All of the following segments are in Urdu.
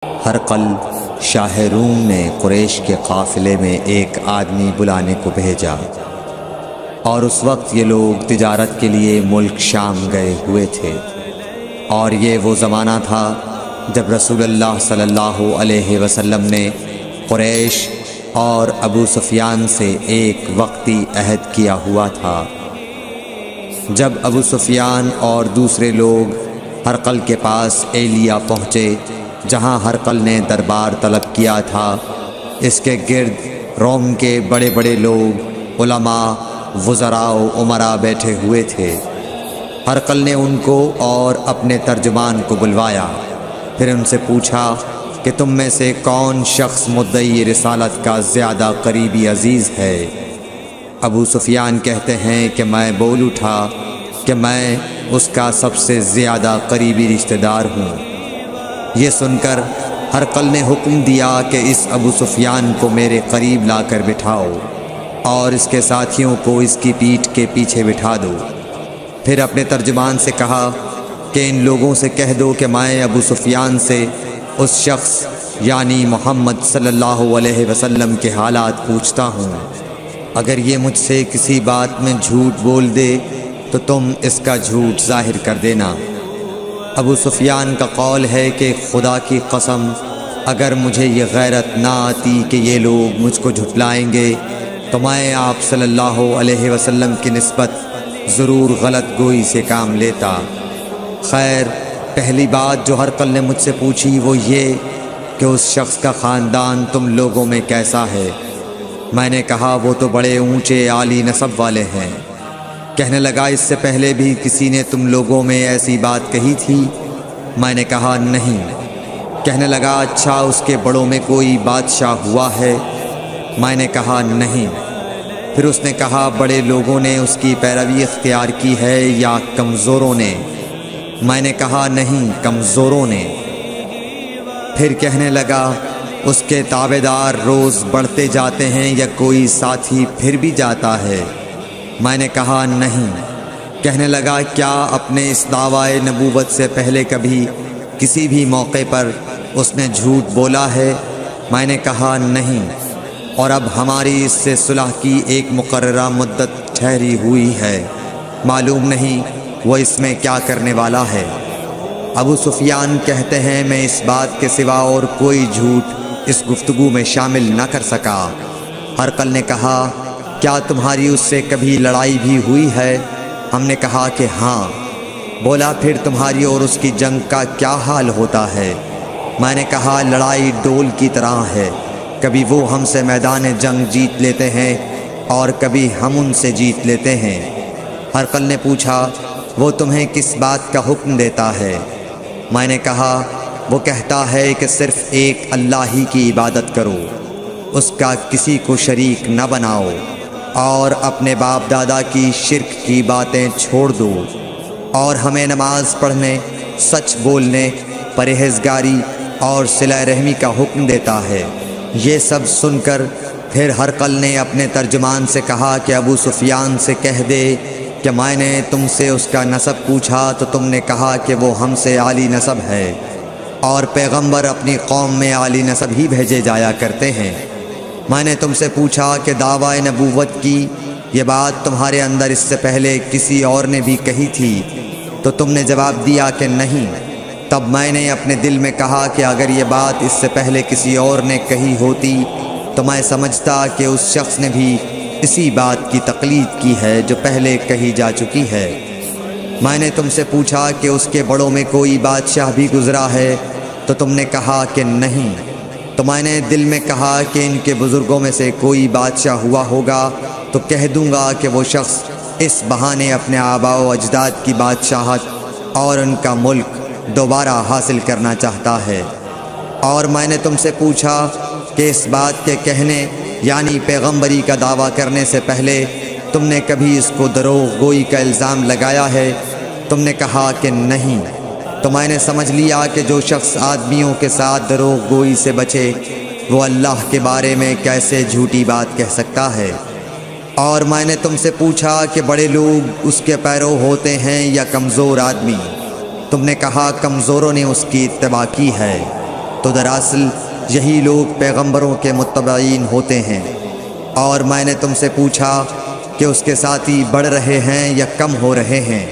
ہرقل شاہ روم نے قریش کے قافلے میں ایک آدمی بلانے کو بھیجا، اور اس وقت یہ لوگ تجارت کے لیے ملک شام گئے ہوئے تھے، اور یہ وہ زمانہ تھا جب رسول اللہ صلی اللہ علیہ وسلم نے قریش اور ابو سفیان سے ایک وقتی عہد کیا ہوا تھا۔ جب ابو سفیان اور دوسرے لوگ ہرقل کے پاس ایلیا پہنچے جہاں ہرقل نے دربار طلب کیا تھا، اس کے گرد روم کے بڑے بڑے لوگ، علماء، وزراء و امراء بیٹھے ہوئے تھے۔ ہرقل نے ان کو اور اپنے ترجمان کو بلوایا، پھر ان سے پوچھا کہ تم میں سے کون شخص مدعی رسالت کا زیادہ قریبی عزیز ہے؟ ابو سفیان کہتے ہیں کہ میں بول اٹھا کہ میں اس کا سب سے زیادہ قریبی رشتہ دار ہوں۔ یہ سن کر ہرقل نے حکم دیا کہ اس ابو سفیان کو میرے قریب لا کر بٹھاؤ اور اس کے ساتھیوں کو اس کی پیٹھ کے پیچھے بٹھا دو۔ پھر اپنے ترجمان سے کہا کہ ان لوگوں سے کہہ دو کہ میں ابو سفیان سے اس شخص یعنی محمد صلی اللہ علیہ وسلم کے حالات پوچھتا ہوں، اگر یہ مجھ سے کسی بات میں جھوٹ بول دے تو تم اس کا جھوٹ ظاہر کر دینا۔ ابو سفیان کا قول ہے کہ خدا کی قسم اگر مجھے یہ غیرت نہ آتی کہ یہ لوگ مجھ کو جھٹلائیں گے تو میں آپ صلی اللہ علیہ وسلم کی نسبت ضرور غلط گوئی سے کام لیتا۔ خیر، پہلی بات جو ہرقل نے مجھ سے پوچھی وہ یہ کہ اس شخص کا خاندان تم لوگوں میں کیسا ہے؟ میں نے کہا وہ تو بڑے اونچے عالی نسب والے ہیں۔ کہنے لگا اس سے پہلے بھی کسی نے تم لوگوں میں ایسی بات کہی تھی؟ میں نے کہا نہیں۔ کہنے لگا اچھا اس کے بڑوں میں کوئی بادشاہ ہوا ہے؟ میں نے کہا نہیں۔ پھر اس نے کہا بڑے لوگوں نے اس کی پیروی اختیار کی ہے یا کمزوروں نے؟ میں نے کہا نہیں، کمزوروں نے۔ پھر کہنے لگا اس کے تابعدار روز بڑھتے جاتے ہیں یا کوئی ساتھی پھر بھی جاتا ہے؟ میں نے کہا نہیں۔ کہنے لگا کیا اپنے اس دعوی نبوت سے پہلے کبھی کسی بھی موقع پر اس نے جھوٹ بولا ہے؟ میں نے کہا نہیں، اور اب ہماری اس سے صلح کی ایک مقررہ مدت ٹھہری ہوئی ہے، معلوم نہیں وہ اس میں کیا کرنے والا ہے۔ ابو سفیان کہتے ہیں میں اس بات کے سوا اور کوئی جھوٹ اس گفتگو میں شامل نہ کر سکا۔ ہرقل نے کہا کیا تمہاری اس سے کبھی لڑائی بھی ہوئی ہے؟ ہم نے کہا کہ ہاں۔ بولا پھر تمہاری اور اس کی جنگ کا کیا حال ہوتا ہے؟ میں نے کہا لڑائی ڈول کی طرح ہے، کبھی وہ ہم سے میدان جنگ جیت لیتے ہیں اور کبھی ہم ان سے جیت لیتے ہیں۔ ہرقل نے پوچھا وہ تمہیں کس بات کا حکم دیتا ہے؟ میں نے کہا وہ کہتا ہے کہ صرف ایک اللہ ہی کی عبادت کرو، اس کا کسی کو شریک نہ بناؤ، اور اپنے باپ دادا کی شرک کی باتیں چھوڑ دو، اور ہمیں نماز پڑھنے، سچ بولنے، پرہیزگاری اور صلہ رحمی کا حکم دیتا ہے۔ یہ سب سن کر پھر ہرقل نے اپنے ترجمان سے کہا کہ ابو سفیان سے کہہ دے کہ میں نے تم سے اس کا نسب پوچھا تو تم نے کہا کہ وہ ہم سے عالی نسب ہے، اور پیغمبر اپنی قوم میں عالی نسب ہی بھیجے جایا کرتے ہیں۔ میں نے تم سے پوچھا کہ دعوی نبوت کی یہ بات تمہارے اندر اس سے پہلے کسی اور نے بھی کہی تھی؟ تو تم نے جواب دیا کہ نہیں۔ تب میں نے اپنے دل میں کہا کہ اگر یہ بات اس سے پہلے کسی اور نے کہی ہوتی تو میں سمجھتا کہ اس شخص نے بھی اسی بات کی تقلید کی ہے جو پہلے کہی جا چکی ہے۔ میں نے تم سے پوچھا کہ اس کے بڑوں میں کوئی بادشاہ بھی گزرا ہے؟ تو تم نے کہا کہ نہیں۔ تو میں نے دل میں کہا کہ ان کے بزرگوں میں سے کوئی بادشاہ ہوا ہوگا تو کہہ دوں گا کہ وہ شخص اس بہانے اپنے آباء و اجداد کی بادشاہت اور ان کا ملک دوبارہ حاصل کرنا چاہتا ہے۔ اور میں نے تم سے پوچھا کہ اس بات کے کہنے یعنی پیغمبری کا دعویٰ کرنے سے پہلے تم نے کبھی اس کو دروغ گوئی کا الزام لگایا ہے؟ تم نے کہا کہ نہیں۔ تو میں نے سمجھ لیا کہ جو شخص آدمیوں کے ساتھ دروغ گوئی سے بچے وہ اللہ کے بارے میں کیسے جھوٹی بات کہہ سکتا ہے۔ اور میں نے تم سے پوچھا کہ بڑے لوگ اس کے پیرو ہوتے ہیں یا کمزور آدمی؟ تم نے کہا کمزوروں نے اس کی اتباع کی ہے۔ تو دراصل یہی لوگ پیغمبروں کے متبعین ہوتے ہیں۔ اور میں نے تم سے پوچھا کہ اس کے ساتھی بڑھ رہے ہیں یا کم ہو رہے ہیں؟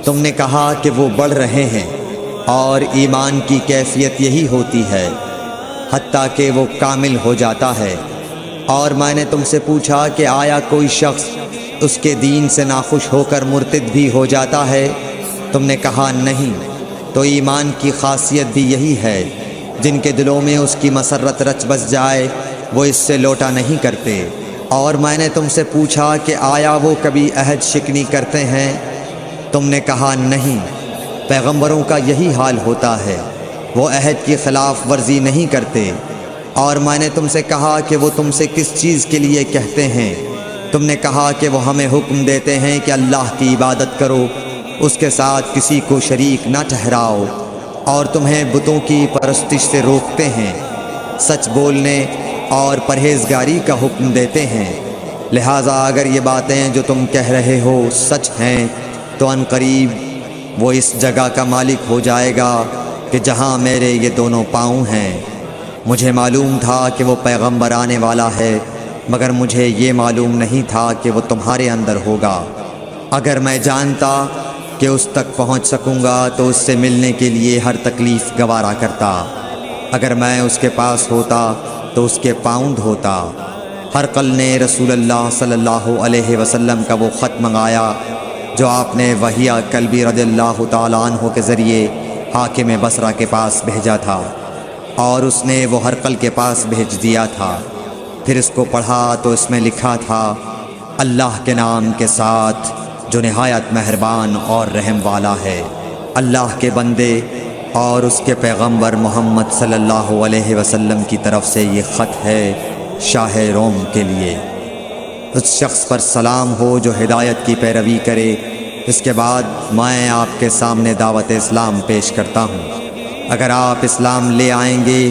تم نے کہا کہ وہ بڑھ رہے ہیں، اور ایمان کی کیفیت یہی ہوتی ہے حتیٰ کہ وہ کامل ہو جاتا ہے۔ اور میں نے تم سے پوچھا کہ آیا کوئی شخص اس کے دین سے ناخوش ہو کر مرتد بھی ہو جاتا ہے؟ تم نے کہا نہیں۔ تو ایمان کی خاصیت بھی یہی ہے، جن کے دلوں میں اس کی مسرت رچ بس جائے وہ اس سے لوٹا نہیں کرتے۔ اور میں نے تم سے پوچھا کہ آیا وہ کبھی عہد شکنی کرتے ہیں؟ تم نے کہا نہیں۔ پیغمبروں کا یہی حال ہوتا ہے، وہ عہد کی خلاف ورزی نہیں کرتے۔ اور میں نے تم سے کہا کہ وہ تم سے کس چیز کے لیے کہتے ہیں؟ تم نے کہا کہ وہ ہمیں حکم دیتے ہیں کہ اللہ کی عبادت کرو، اس کے ساتھ کسی کو شریک نہ ٹھہراؤ، اور تمہیں بتوں کی پرستش سے روکتے ہیں، سچ بولنے اور پرہیزگاری کا حکم دیتے ہیں۔ لہٰذا اگر یہ باتیں جو تم کہہ رہے ہو سچ ہیں تو ان قریب وہ اس جگہ کا مالک ہو جائے گا کہ جہاں میرے یہ دونوں پاؤں ہیں۔ مجھے معلوم تھا کہ وہ پیغمبر آنے والا ہے، مگر مجھے یہ معلوم نہیں تھا کہ وہ تمہارے اندر ہوگا۔ اگر میں جانتا کہ اس تک پہنچ سکوں گا تو اس سے ملنے کے لیے ہر تکلیف گوارا کرتا۔ اگر میں اس کے پاس ہوتا تو اس کے پاؤں دھوتا۔ ہرقل نے رسول اللہ صلی اللہ علیہ وسلم کا وہ خط منگایا جو آپ نے وہیہ کلبی رضی اللہ تعالیٰ عنہ کے ذریعے حاکم بصرہ کے پاس بھیجا تھا، اور اس نے وہ ہرقل کے پاس بھیج دیا تھا۔ پھر اس کو پڑھا تو اس میں لکھا تھا، اللہ کے نام کے ساتھ جو نہایت مہربان اور رحم والا ہے۔ اللہ کے بندے اور اس کے پیغمبر محمد صلی اللہ علیہ وسلم کی طرف سے یہ خط ہے شاہ روم کے لیے۔ اس شخص پر سلام ہو جو ہدایت کی پیروی کرے۔ اس کے بعد میں آپ کے سامنے دعوت اسلام پیش کرتا ہوں۔ اگر آپ اسلام لے آئیں گے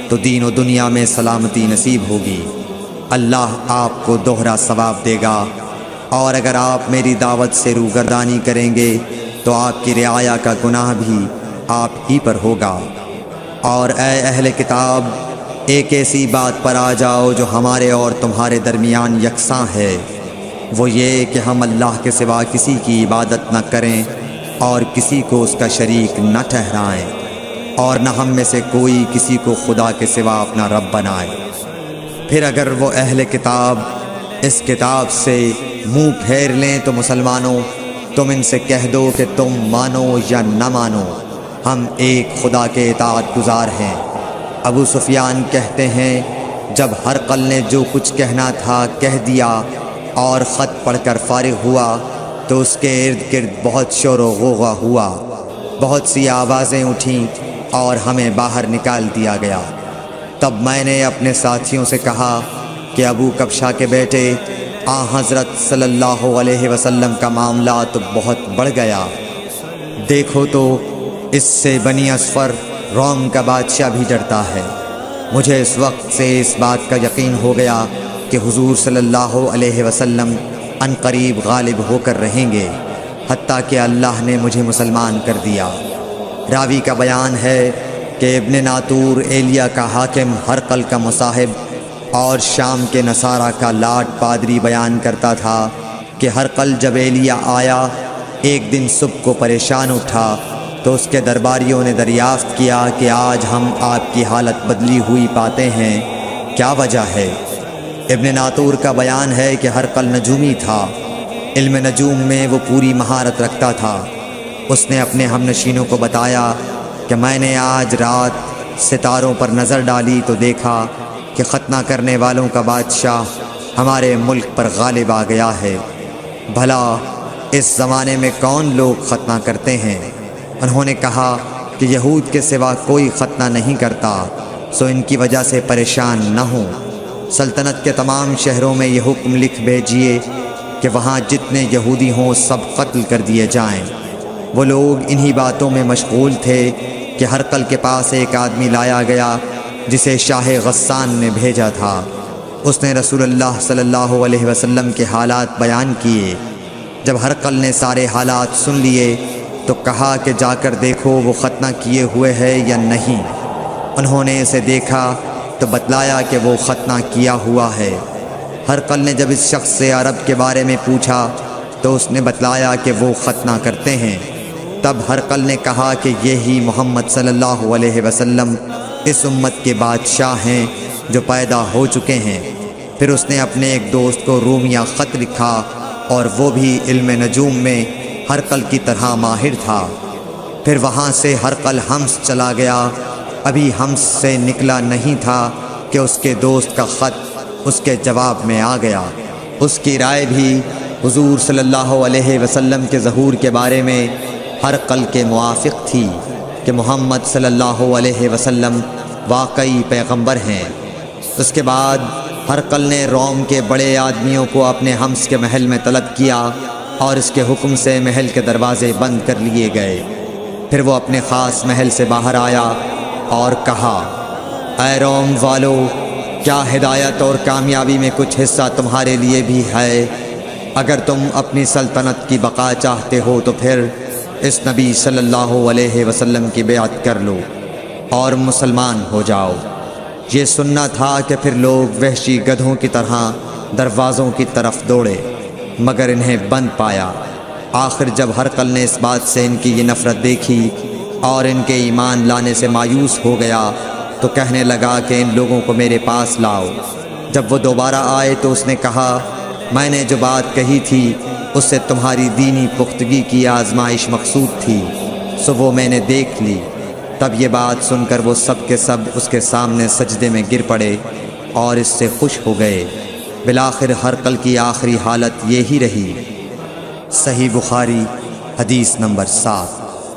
تو دین و دنیا میں سلامتی نصیب ہوگی، اللہ آپ کو دوہرا ثواب دے گا۔ اور اگر آپ میری دعوت سے روگردانی کریں گے تو آپ کی رعایا کا گناہ بھی آپ ہی پر ہوگا۔ اور اے اہل کتاب، ایک ایسی بات پر آ جاؤ جو ہمارے اور تمہارے درمیان یکساں ہے، وہ یہ کہ ہم اللہ کے سوا کسی کی عبادت نہ کریں اور کسی کو اس کا شریک نہ ٹھہرائیں، اور نہ ہم میں سے کوئی کسی کو خدا کے سوا اپنا رب بنائے۔ پھر اگر وہ اہل کتاب اس کتاب سے منہ پھیر لیں تو مسلمانوں، تم ان سے کہہ دو کہ تم مانو یا نہ مانو، ہم ایک خدا کے اطاعت گزار ہیں۔ ابو سفیان کہتے ہیں، جب ہرقل نے جو کچھ کہنا تھا کہہ دیا اور خط پڑھ کر فارغ ہوا تو اس کے ارد گرد بہت شور و غوغا ہوا، بہت سی آوازیں اٹھیں اور ہمیں باہر نکال دیا گیا۔ تب میں نے اپنے ساتھیوں سے کہا کہ ابو کبشہ کے بیٹے حضرت صلی اللہ علیہ وسلم کا معاملہ تو بہت بڑھ گیا۔ دیکھو تو اس سے بنی اصفر روم کا بادشاہ بھی ڈرتا ہے۔ مجھے اس وقت سے اس بات کا یقین ہو گیا کہ حضور صلی اللہ علیہ وسلم ان قریب غالب ہو کر رہیں گے، حتیٰ کہ اللہ نے مجھے مسلمان کر دیا۔ راوی کا بیان ہے کہ ابن ناطور ایلیا کا حاکم ہرقل کا مصاحب اور شام کے نصارہ کا لاٹ پادری بیان کرتا تھا کہ ہرقل جب ایلیا آیا ایک دن صبح کو پریشان اٹھا تو اس کے درباریوں نے دریافت کیا کہ آج ہم آپ کی حالت بدلی ہوئی پاتے ہیں، کیا وجہ ہے؟ ابن ناطور کا بیان ہے کہ ہرقل نجومی تھا، علم نجوم میں وہ پوری مہارت رکھتا تھا۔ اس نے اپنے ہم نشینوں کو بتایا کہ میں نے آج رات ستاروں پر نظر ڈالی تو دیکھا کہ ختنہ کرنے والوں کا بادشاہ ہمارے ملک پر غالب آ گیا ہے۔ بھلا اس زمانے میں کون لوگ ختنہ کرتے ہیں؟ انہوں نے کہا کہ یہود کے سوا کوئی ختنہ نہیں کرتا، سو ان کی وجہ سے پریشان نہ ہوں۔ سلطنت کے تمام شہروں میں یہ حکم لکھ بھیجیے کہ وہاں جتنے یہودی ہوں سب قتل کر دیے جائیں۔ وہ لوگ انہی باتوں میں مشغول تھے کہ ہرقل کے پاس ایک آدمی لایا گیا جسے شاہ غسان نے بھیجا تھا۔ اس نے رسول اللہ صلی اللہ علیہ وسلم کے حالات بیان کیے۔ جب ہرقل نے سارے حالات سن لیے تو کہا کہ جا کر دیکھو وہ ختنہ کیے ہوئے ہے یا نہیں۔ انہوں نے اسے دیکھا تو بتلایا کہ وہ ختنہ کیا ہوا ہے۔ ہرقل نے جب اس شخص سے عرب کے بارے میں پوچھا تو اس نے بتلایا کہ وہ ختنہ کرتے ہیں۔ تب ہرقل نے کہا کہ یہی محمد صلی اللہ علیہ وسلم اس امت کے بادشاہ ہیں جو پیدا ہو چکے ہیں۔ پھر اس نے اپنے ایک دوست کو رومیہ خط لکھا، اور وہ بھی علم نجوم میں ہرقل کی طرح ماہر تھا۔ پھر وہاں سے ہرقل حمص چلا گیا۔ ابھی حمص سے نکلا نہیں تھا کہ اس کے دوست کا خط اس کے جواب میں آ گیا۔ اس کی رائے بھی حضور صلی اللہ علیہ وسلم کے ظہور کے بارے میں ہرقل کے موافق تھی کہ محمد صلی اللہ علیہ وسلم واقعی پیغمبر ہیں۔ اس کے بعد ہرقل نے روم کے بڑے آدمیوں کو اپنے حمص کے محل میں طلب کیا، اور اس کے حکم سے محل کے دروازے بند کر لیے گئے۔ پھر وہ اپنے خاص محل سے باہر آیا اور کہا، اے روم والو، کیا ہدایت اور کامیابی میں کچھ حصہ تمہارے لیے بھی ہے؟ اگر تم اپنی سلطنت کی بقا چاہتے ہو تو پھر اس نبی صلی اللہ علیہ وسلم کی بیعت کر لو اور مسلمان ہو جاؤ۔ یہ سننا تھا کہ پھر لوگ وحشی گدھوں کی طرح دروازوں کی طرف دوڑے، مگر انہیں بند پایا۔ آخر جب ہرقل نے اس بات سے ان کی یہ نفرت دیکھی اور ان کے ایمان لانے سے مایوس ہو گیا تو کہنے لگا کہ ان لوگوں کو میرے پاس لاؤ۔ جب وہ دوبارہ آئے تو اس نے کہا، میں نے جو بات کہی تھی اس سے تمہاری دینی پختگی کی آزمائش مقصود تھی، سو وہ میں نے دیکھ لی۔ تب یہ بات سن کر وہ سب کے سب اس کے سامنے سجدے میں گر پڑے اور اس سے خوش ہو گئے۔ بالآخر ہرقل کی آخری حالت یہی رہی۔ صحیح بخاری حدیث نمبر 7۔